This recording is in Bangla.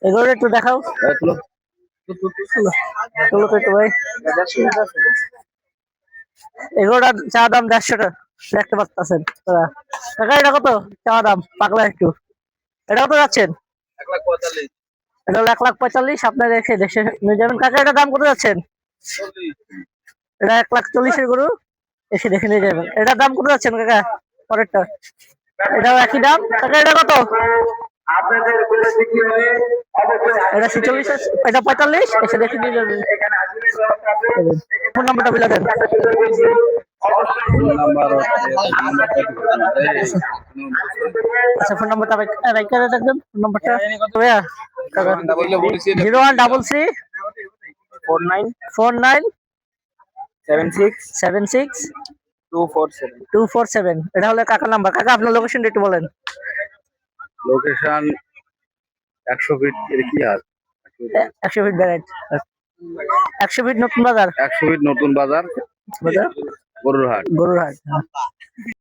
এগুলো একটু দেখাও। তুলো তো একটু ভাই। এগুলোটার চা দাম 150 টাকা, দেখতে পাচ্ছেন কাকা। এটা কত চা দাম? পাগলা একটু। এটা কত যাচ্ছেন? এটা হলো 1,45,000। আপনার রেখে দেশে নিয়ে যাবেন কাকা। এটার দাম কত যাচ্ছেন? এটা 1,40,000 গরু। এসে দেখে নিয়ে যাবেন। এটার দাম কত যাচ্ছেন কাকা? পরেরটা এটাও একই দাম কাকা। এটা কত? এটা 46, এটা 45। এসে দেখে নিয়ে যাবেন। ফোন নাম্বারটা বলে দেন। আচ্ছা, ফোন নাম্বারটা রাইখা রাখবেন। ফোন নাম্বারটা ভাইয়া 0133 49 76 247। এটা হলো কাকার নাম্বার। কাকা আপনার লোকেশনটা একটু বলেন। লোকেশন 100 ফিট এর কি আর 100 ফিট ব্যারাইট, 100 ফিট নতুন বাজার, 100 ফিট নতুন বাজার, বাজার গরুর হাট। গরুর হাট।